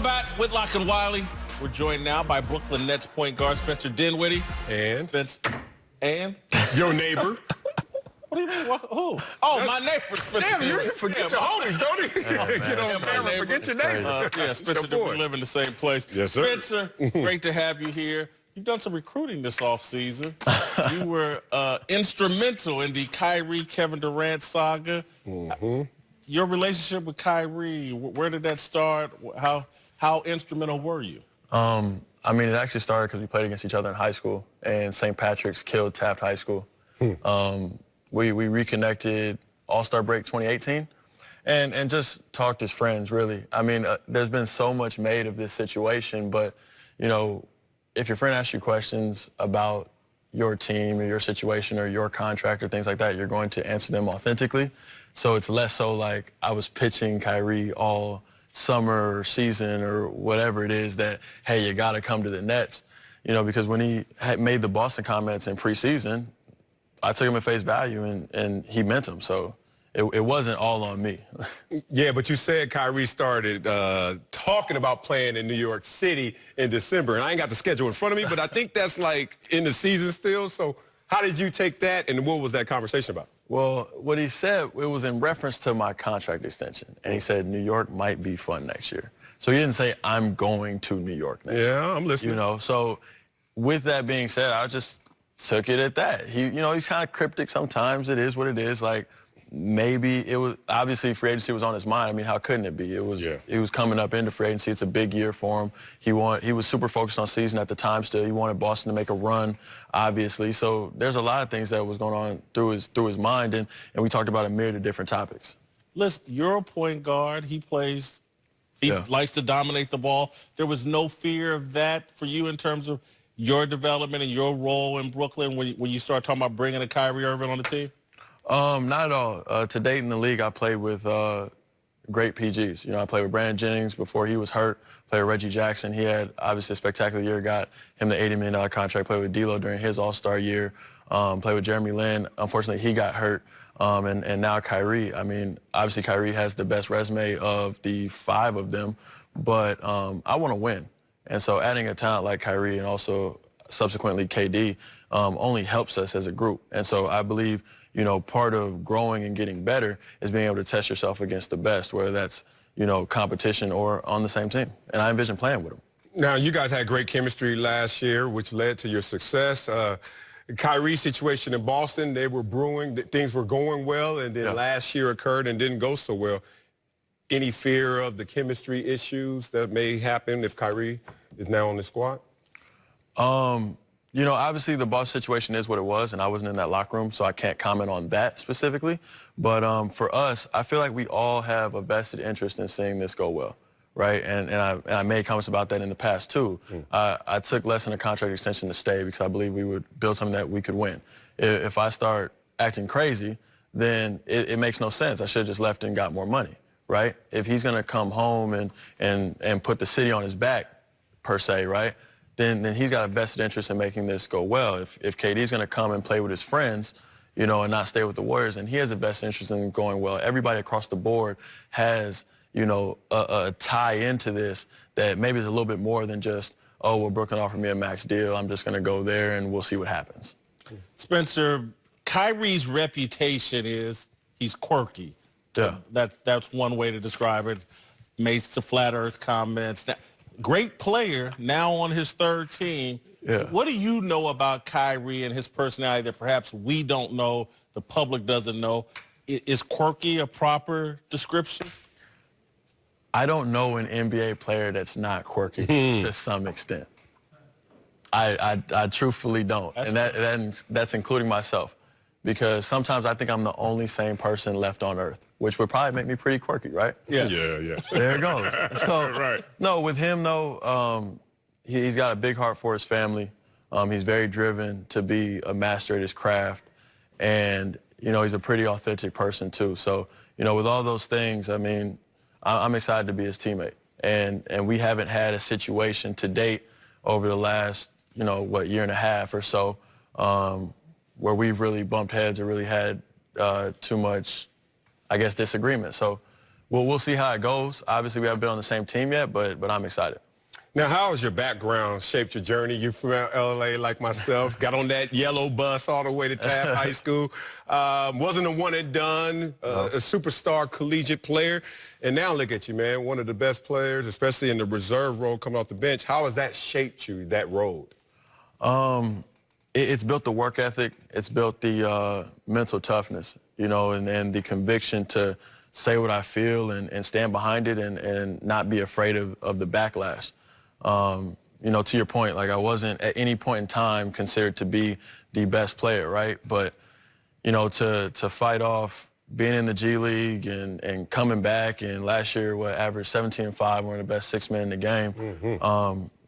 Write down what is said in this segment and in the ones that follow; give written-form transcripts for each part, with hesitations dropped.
Welcome back, Whitlock and Wiley. We're joined now by Brooklyn Nets point guard Spencer Dinwiddie. And? And? Your neighbor. What do you mean? Who? Oh, my neighbor, Spencer. Damn, you forget your homies, don't you? Get on camera, forget your neighbor. Yeah, Spencer, we live in the same place. Yes, sir. Spencer, great to have you here. You've done some recruiting this offseason. You were instrumental in the Kyrie, Kevin Durant saga. Mm-hmm. Your relationship with Kyrie, where did that start? How instrumental were you? I mean, it actually started because we played against each other in high school, and St. Patrick's killed Taft High School. We reconnected All-Star break 2018 and just talked as friends, really. I mean, there's been so much made of this situation, but, you know, if your friend asks you questions about your team or your situation or your contract or things like that, you're going to answer them authentically. So it's less so like I was pitching Kyrie all summer or season or whatever it is that, hey, you got to come to the Nets, you know, because when he had made the Boston comments in preseason, I took him at face value and he meant them. So it wasn't all on me. Yeah, but you said Kyrie started talking about playing in New York City in December, and I ain't got the schedule in front of me, but I think that's like in the season still. So how did you take that, and what was that conversation about? Well, what he said, it was in reference to my contract extension, and he said New York might be fun next year. So he didn't say I'm going to New York next year. Yeah, I'm listening. You know, so with that being said, I just took it at that. He's kind of cryptic sometimes. It is what it is. Like, maybe it was, obviously free agency was on his mind. I mean, how couldn't it be? It was coming up into free agency. It's a big year for him. He was super focused on season at the time still. He wanted Boston to make a run, obviously. So there's a lot of things that was going on through his mind, and we talked about a myriad of different topics. Listen, you're a point guard. He likes to dominate the ball. There was no fear of that for you in terms of your development and your role in Brooklyn when you start talking about bringing a Kyrie Irving on the team? Not at all. To date in the league, I played with great PGs. You know, I played with Brandon Jennings before he was hurt. Played with Reggie Jackson. He had obviously a spectacular year. Got him the $80 million contract. Played with D'Lo during his All-Star year. Played with Jeremy Lin. Unfortunately, he got hurt. And now Kyrie. I mean, obviously Kyrie has the best resume of the five of them, but I want to win. And so adding a talent like Kyrie and also subsequently KD only helps us as a group. And so I believe, you know, part of growing and getting better is being able to test yourself against the best, whether that's, you know, competition or on the same team. And I envision playing with them. Now, you guys had great chemistry last year, which led to your success. Kyrie's situation in Boston, they were brewing, things were going well, and then last year occurred and didn't go so well. Any fear of the chemistry issues that may happen if Kyrie is now on the squad? You know, obviously the Boston situation is what it was, and I wasn't in that locker room, so I can't comment on that specifically. But for us, I feel like we all have a vested interest in seeing this go well, right? And I made comments about that in the past, too. I took less than a contract extension to stay because I believe we would build something that we could win. If I start acting crazy, then it makes no sense. I should have just left and got more money, right? If he's going to come home and put the city on his back, per se, right? Then he's got a vested interest in making this go well. If KD's going to come and play with his friends, you know, and not stay with the Warriors, and he has a vested interest in going well. Everybody across the board has, you know, a tie into this that maybe is a little bit more than just, oh, well, Brooklyn offered me a max deal. I'm just going to go there and we'll see what happens. Spencer, Kyrie's reputation is he's quirky. Yeah. That's one way to describe it. Made some flat earth comments. Now, great player, now on his third team. Yeah. What do you know about Kyrie and his personality that perhaps we don't know, the public doesn't know? Is quirky a proper description? I don't know an NBA player that's not quirky to some extent. I truthfully don't. That's including myself. Because sometimes I think I'm the only sane person left on earth, which would probably make me pretty quirky, right? Yeah. Yeah. There it goes. So, Right. No, with him, though, he's got a big heart for his family. He's very driven to be a master at his craft. And, you know, he's a pretty authentic person, too. So, you know, with all those things, I mean, I'm excited to be his teammate. And we haven't had a situation to date over the last, you know, year and a half or so, where we've really bumped heads or really had too much, I guess, disagreement. So Well, we'll see how it goes. Obviously, we haven't been on the same team yet, but I'm excited. Now, how has your background shaped your journey? You're from L.A. like myself, got on that yellow bus all the way to Taft High School. Wasn't a one and done, a superstar collegiate player. And now look at you, man, one of the best players, especially in the reserve role coming off the bench. How has that shaped you, that road? It's built the work ethic. It's built the mental toughness, you know, and the conviction to say what I feel and stand behind it and not be afraid of the backlash. You know, to your point, like I wasn't at any point in time considered to be the best player, right? But, you know, to fight off being in the G League and coming back, and last year, averaged 17 and 5, one of the best 6 men in the game.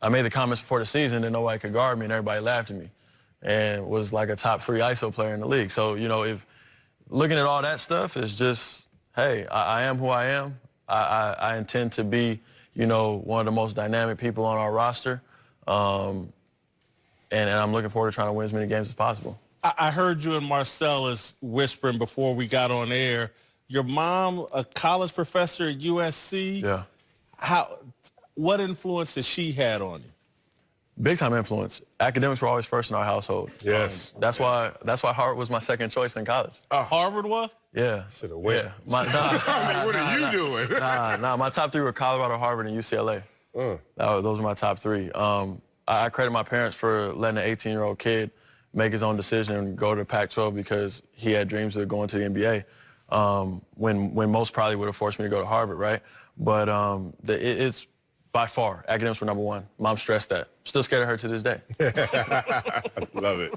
I made the comments before the season that nobody could guard me, and everybody laughed at me, and was like a top 3 ISO player in the league. So, you know, if looking at all that stuff is just, hey, I am who I am. I intend to be, you know, one of the most dynamic people on our roster. And I'm looking forward to trying to win as many games as possible. I heard you and Marcellus whispering before we got on air. Your mom, a college professor at USC. Yeah. What influence has she had on you? Big time influence. Academics were always first in our household. Yes. That's why Harvard was my second choice in college. Harvard was? Yeah. Should have went. Yeah. What are you doing? Nah. My top 3 were Colorado, Harvard, and UCLA. Those were my top 3. I credit my parents for letting an 18-year-old kid make his own decision and go to Pac-12 because he had dreams of going to the NBA. When most probably would have forced me to go to Harvard, right? But it's by far, academics were number 1. Mom stressed that. Still scared of her to this day. Love it.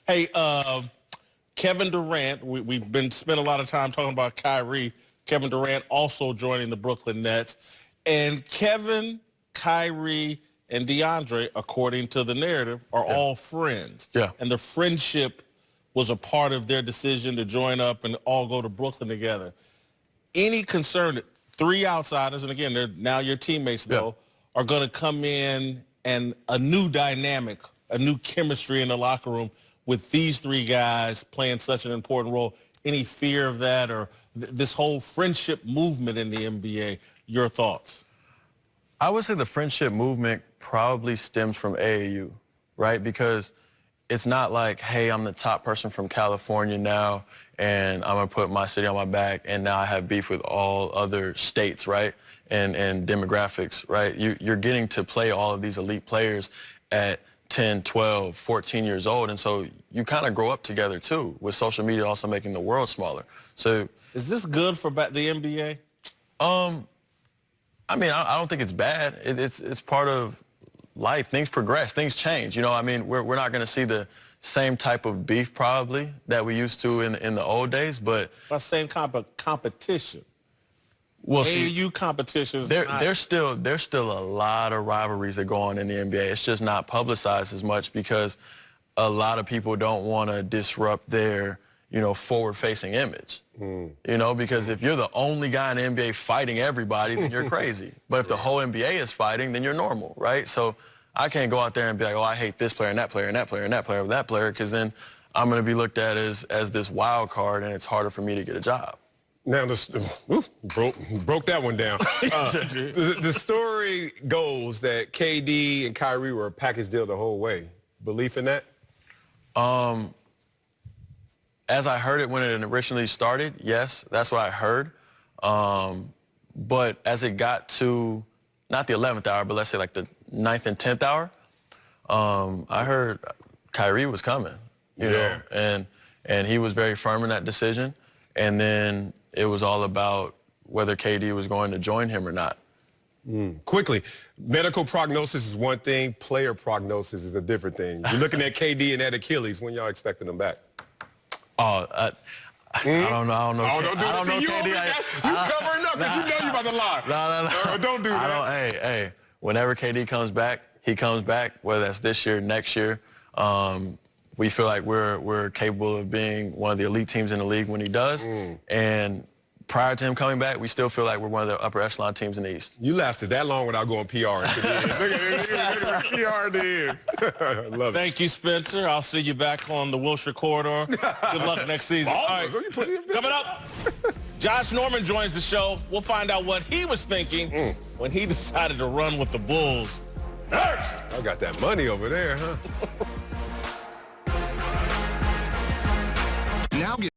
Hey, Kevin Durant, we've been spending a lot of time talking about Kyrie. Kevin Durant also joining the Brooklyn Nets. And Kevin, Kyrie, and DeAndre, according to the narrative, are all friends. Yeah. And the friendship was a part of their decision to join up and all go to Brooklyn together. Any concern that 3 outsiders, and again, they're now your teammates, though, are going to come in and a new dynamic, a new chemistry in the locker room with these 3 guys playing such an important role? Any fear of that, or this whole friendship movement in the NBA? Your thoughts? I would say the friendship movement probably stems from AAU, right? Because it's not like, hey, I'm the top person from California now, and I'm going to put my city on my back, and now I have beef with all other states, right? And demographics, right? You're getting to play all of these elite players at 10, 12, 14 years old, and so you kind of grow up together, too, with social media also making the world smaller. So is this good for the NBA? I mean, I don't think it's bad. It's part of life. Things progress. Things change. You know, I mean, we're not going to see the same type of beef probably that we used to in the old days, but same competition. Well, AAU competitions. There's still a lot of rivalries that go on in the NBA. It's just not publicized as much because a lot of people don't want to disrupt their, you know, forward-facing image. You know, because if you're the only guy in the NBA fighting everybody, then you're crazy. But if the whole NBA is fighting, then you're normal, right? So I can't go out there and be like, oh, I hate this player and that player and that player and that player and that player, because then I'm going to be looked at as this wild card, and it's harder for me to get a job. Now, broke that one down. The story goes that KD and Kyrie were a package deal the whole way. Belief in that? As I heard it when it originally started, yes, that's what I heard. But as it got to, not the 11th hour, but let's say like the 9th and 10th hour, I heard Kyrie was coming, you know, and he was very firm in that decision. And then it was all about whether KD was going to join him or not. Quickly, medical prognosis is one thing, player prognosis is a different thing. You're looking at KD and that Achilles. When y'all expecting them back? Oh, I don't know. Oh, don't do it. See, you covering up because you know you about to lie. No. Don't do that. Hey, whenever KD comes back, he comes back, whether that's this year, next year. We feel like we're capable of being one of the elite teams in the league when he does. And prior to him coming back, we still feel like we're one of the upper echelon teams in the East. You lasted that long without going PR into the end. Look at it, PR in the end. I love it. Thank you, Spencer. I'll see you back on the Wilshire Corridor. Good luck next season. All right. Coming up. Josh Norman joins the show. We'll find out what he was thinking when he decided to run with the Bulls. Nurse! I got that money over there, huh? Now get